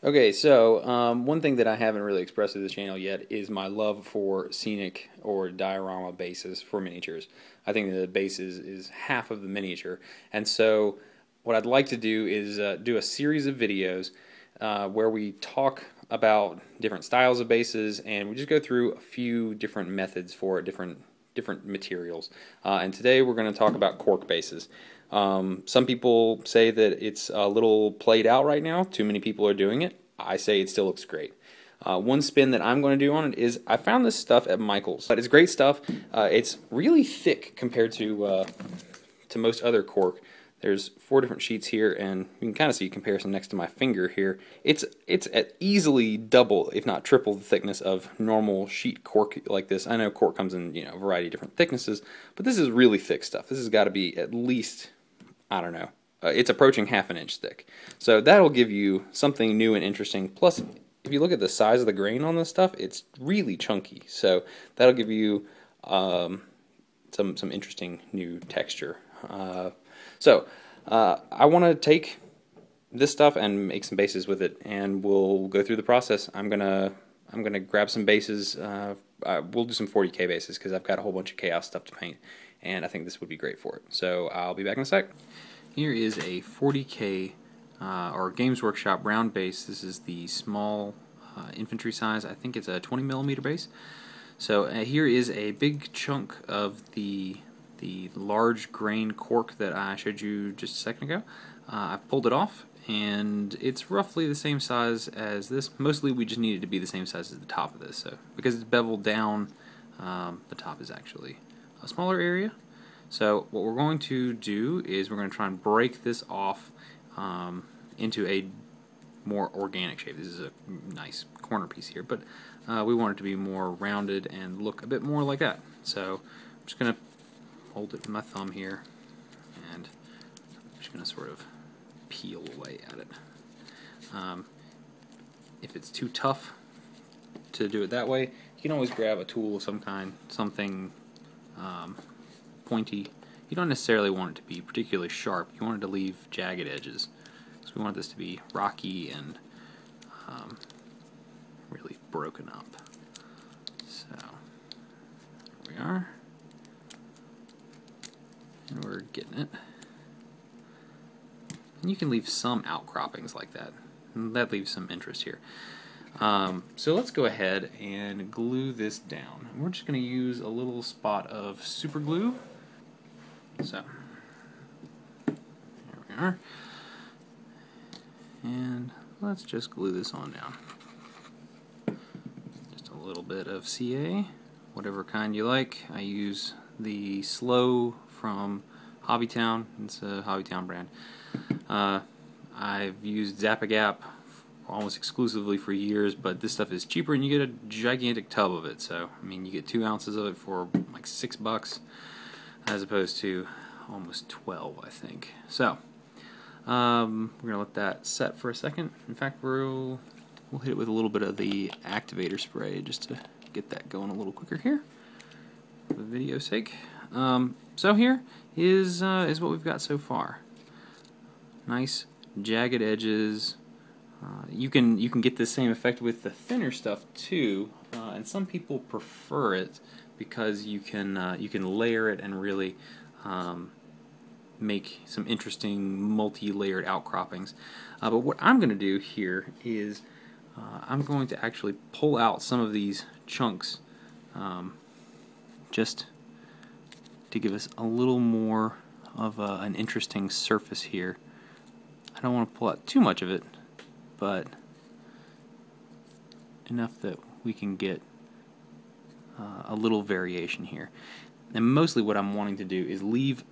Okay, so one thing that I haven't really expressed to this channel yet is my love for scenic or diorama bases for miniatures. I think the base is half of the miniature, and so what I'd like to do is do a series of videos where we talk about different styles of bases, and we just go through a few different methods for different materials. And today we're going to talk about cork bases. Some people say that it's a little played out right now. Too many people are doing it. I say it still looks great. One spin that I'm going to do on it is I found this stuff at Michael's, but it's great stuff. It's really thick compared to most other cork. There's 4 different sheets here, and you can kind of see a comparison next to my finger here. It's at easily double, if not triple, the thickness of normal sheet cork like this. I know cork comes in a variety of different thicknesses, but this is really thick stuff. This has got to be at least, I don't know, it's approaching half an inch thick. So that'll give you something new and interesting. Plus, if you look at the size of the grain on this stuff, it's really chunky. So that'll give you some interesting new texture. I want to take this stuff and make some bases with it, and we'll go through the process. I'm gonna grab some bases. We'll do some 40K bases because I've got a whole bunch of chaos stuff to paint, and I think this would be great for it. So I'll be back in a sec. Here is a 40K or Games Workshop round base. This is the small infantry size. I think it's a 20mm base. So here is a big chunk of the large grain cork that I showed you just a second ago. I've pulled it off, and it's roughly the same size as this. Mostly we just need it to be the same size as the top of this. So because it's beveled down, the top is actually a smaller area. So what we're going to do is we're going to try and break this off into a more organic shape. This is a nice corner piece here, but we want it to be more rounded and look a bit more like that. So I'm just going to hold it with my thumb here, and I'm just going to sort of peel away at it. If it's too tough to do it that way, you can always grab a tool of some kind, something pointy. You don't necessarily want it to be particularly sharp. You want it to leave jagged edges. So we want this to be rocky and really broken up. So here we are. And we're getting it. And you can leave some outcroppings like that. And that leaves some interest here. So let's go ahead and glue this down. We're just going to use a little spot of super glue. So here we are. And let's just glue this on down. Just a little bit of CA, whatever kind you like. I use the Slow from Hobbytown. It's a Hobbytown brand. I've used Zap-A-Gap almost exclusively for years, but this stuff is cheaper and you get a gigantic tub of it. So I mean, you get 2 ounces of it for like $6 as opposed to almost 12, I think. So we're gonna let that set for a second. In fact, we'll hit it with a little bit of the activator spray just to get that going a little quicker here for the video's sake. So here is what we've got so far. Nice jagged edges. You can get the same effect with the thinner stuff too, and some people prefer it because you can layer it and really make some interesting multi-layered outcroppings. But what I'm going to do here is I'm going to actually pull out some of these chunks just to give us a little more of an interesting surface here. I don't want to pull out too much of it, but enough that we can get a little variation here. And mostly what I'm wanting to do is leave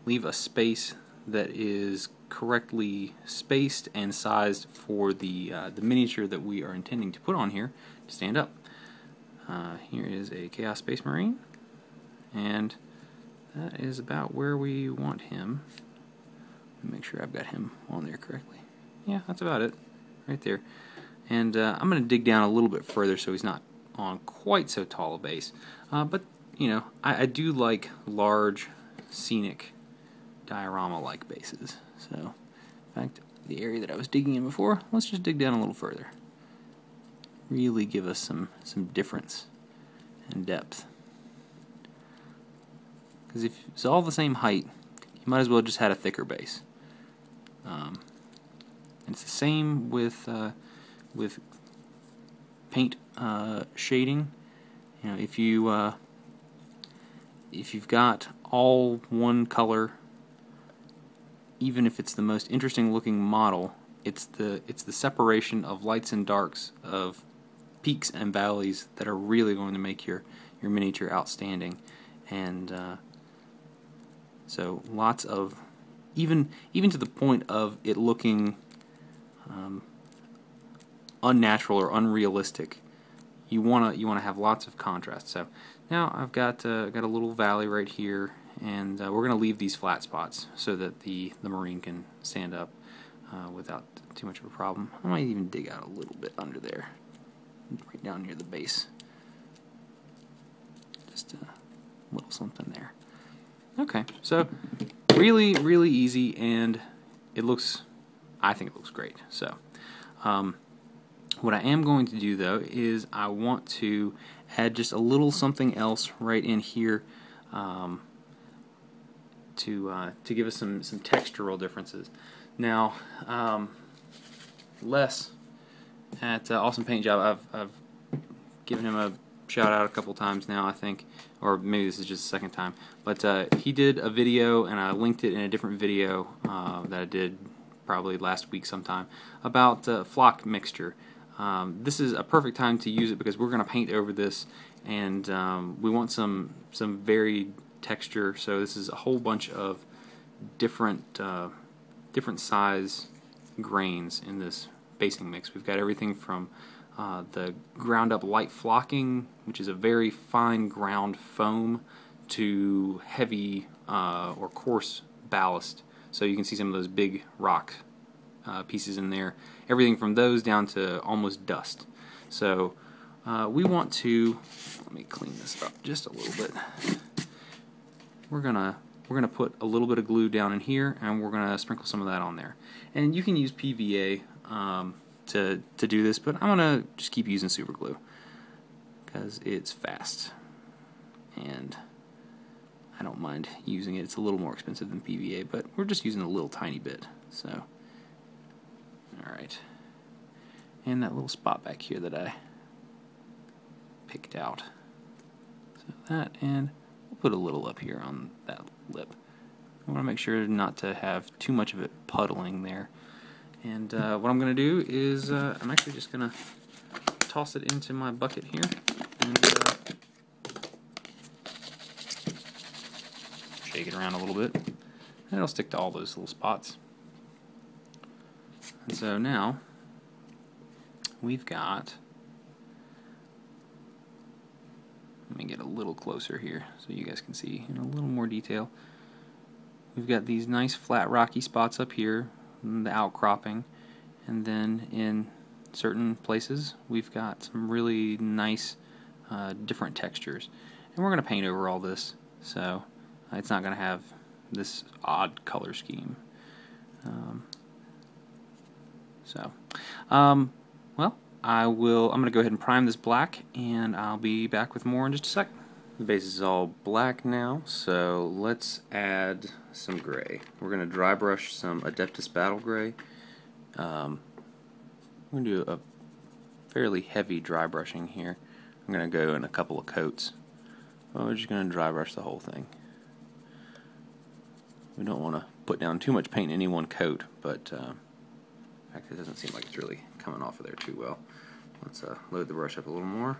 a space that is correctly spaced and sized for the miniature that we are intending to put on here to stand up. Here is a Chaos Space Marine, and that is about where we want him. Make sure I've got him on there correctly. Yeah, that's about it, right there. And I'm going to dig down a little bit further so he's not on quite so tall a base. But, you know, I do like large, scenic, diorama-like bases. So, in fact, the area that I was digging in before. Let's just dig down a little further. Really give us some difference and depth. Because if it's all the same height, you might as well just had a thicker base. It's the same with paint shading. You know, if you've got all one color, even if it's the most interesting looking model, it's the separation of lights and darks, of peaks and valleys, that are really going to make your miniature outstanding. And so lots of, even to the point of it looking unnatural or unrealistic, you wanna have lots of contrast. So now I've got a little valley right here, and we're gonna leave these flat spots so that the marine can stand up without too much of a problem. I might even dig out a little bit under there, right down near the base. Just a little something there. Okay, so really easy, and I think it looks great. So what I am going to do though is I want to add just a little something else right in here to give us some textural differences. Now, Les at Awesome Paint Job, I've given him a shout out a couple times now, I think, or maybe this is just the second time, but he did a video, and I linked it in a different video that I did probably last week sometime, about flock mixture. This is a perfect time to use it because we're going to paint over this, and we want some varied texture. So this is a whole bunch of different size grains in this basing mix. We've got everything from the ground up light flocking, which is a very fine ground foam, to heavy or coarse ballast. So you can see some of those big rock pieces in there. Everything from those down to almost dust. So we want to, let me clean this up just a little bit. We're gonna put a little bit of glue down in here, and we're gonna sprinkle some of that on there. And you can use PVA to do this, but I'm gonna just keep using super glue because it's fast, and I don't mind using it. It's a little more expensive than PVA, but we're just using a little tiny bit. So, alright. And that little spot back here that I picked out. So that, and we'll put a little up here on that lip. I want to make sure not to have too much of it puddling there. And what I'm going to do is I'm actually just going to toss it into my bucket here, and shake it around a little bit, and it'll stick to all those little spots. And so now we've got, let me get a little closer here so you guys can see in a little more detail. We've got these nice flat rocky spots up here, the outcropping, and then in certain places we've got some really nice different textures. And we're going to paint over all this, so it's not going to have this odd color scheme. Well, I'm going to go ahead and prime this black, and I'll be back with more in just a sec. The base is all black now, so let's add some gray. We're going to dry brush some Adeptus Battle Gray. I'm going to do a fairly heavy dry brushing here. I'm going to go in a couple of coats. Well, we're just going to dry brush the whole thing. We don't want to put down too much paint in any one coat, but in fact, it doesn't seem like it's really coming off of there too well. Let's load the brush up a little more.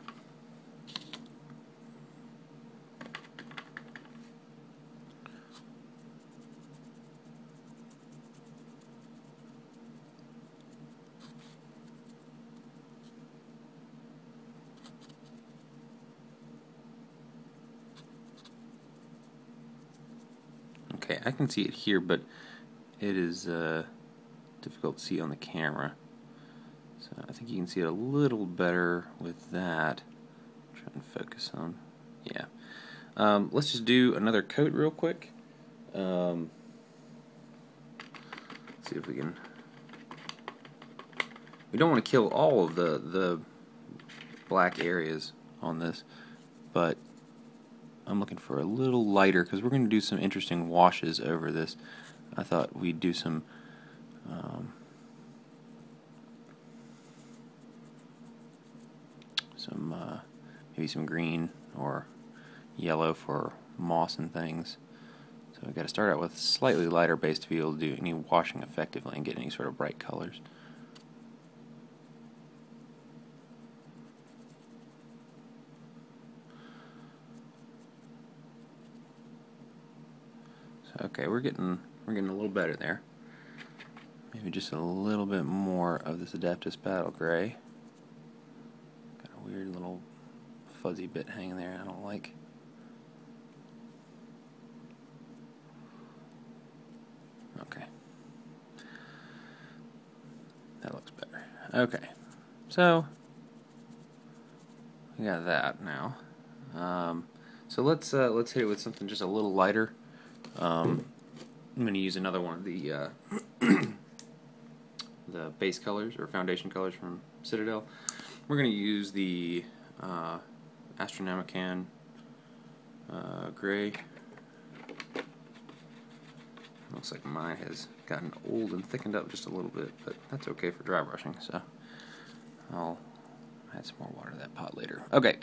Okay, I can see it here, but it is difficult to see on the camera. So I think you can see it a little better with that. Try and focus on, yeah. Let's just do another coat real quick. See if we can We don't want to kill all of the black areas on this, but I'm looking for a little lighter because we're going to do some interesting washes over this. I thought we'd do some maybe some green or yellow for moss and things. So we've got to start out with slightly lighter base to be able to do any washing effectively and get any sort of bright colors. So okay, we're getting a little better there. Maybe just a little bit more of this Adeptus Battle Gray. Got a weird little fuzzy bit hanging there I don't like. Okay. That looks better. Okay. So we got that now. So let's hit it with something just a little lighter. I'm going to use another one of the the base colors or foundation colors from Citadel. We're going to use the Astronomican gray. Looks like mine has gotten old and thickened up just a little bit, but that's okay for dry brushing, so I'll add some more water to that pot later. Okay,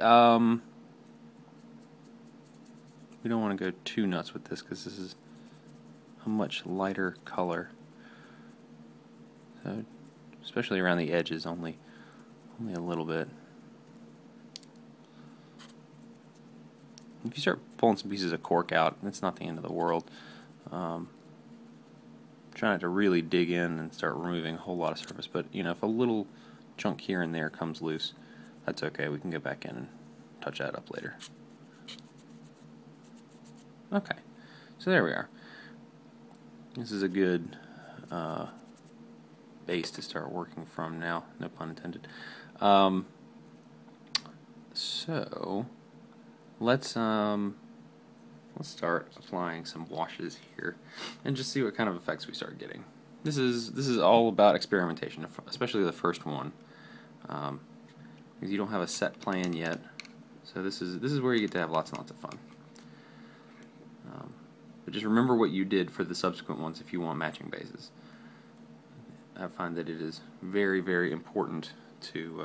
we don't want to go too nuts with this because this is a much lighter color. So, especially around the edges, only a little bit. If you start pulling some pieces of cork out, it's not the end of the world. Try not to really dig in and start removing a whole lot of surface, but you know, if a little chunk here and there comes loose, that's okay. We can go back in and touch that up later. Okay, so there we are. This is a good base to start working from now, no pun intended. So let's start applying some washes here and just see what kind of effects we start getting. This is all about experimentation, especially the first one, because you don't have a set plan yet. So this is where you get to have lots and lots of fun. But just remember what you did for the subsequent ones if you want matching bases. I find that it is very, very important to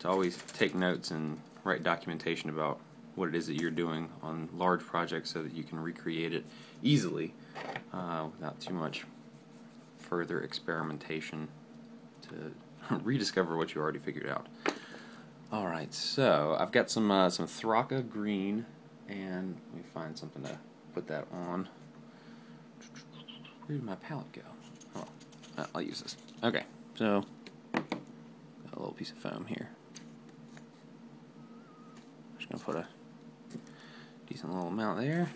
always take notes and write documentation about what it is that you're doing on large projects so that you can recreate it easily without too much further experimentation to rediscover what you already figured out. Alright, so I've got some Thraka green, and let me find something to put that on. Where did my palette go? Oh, I'll use this. Okay, so got a little piece of foam here. Just gonna put a decent little amount there.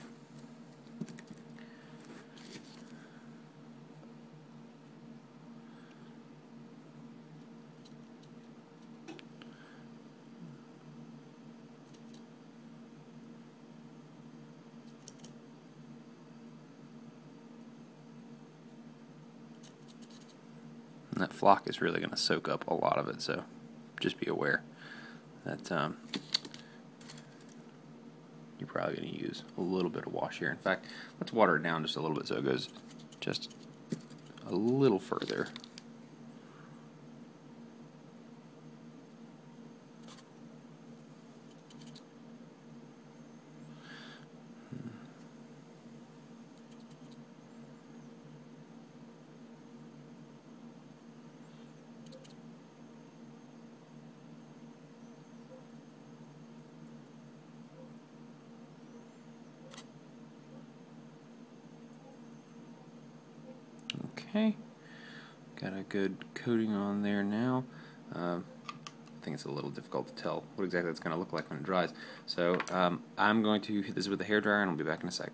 And that flock is really going to soak up a lot of it, so just be aware that you're probably going to use a little bit of wash here. In fact, let's water it down just a little bit so it goes just a little further. Okay, got a good coating on there now. I think it's a little difficult to tell what exactly it's going to look like when it dries. So I'm going to hit this with a hairdryer and I'll be back in a sec.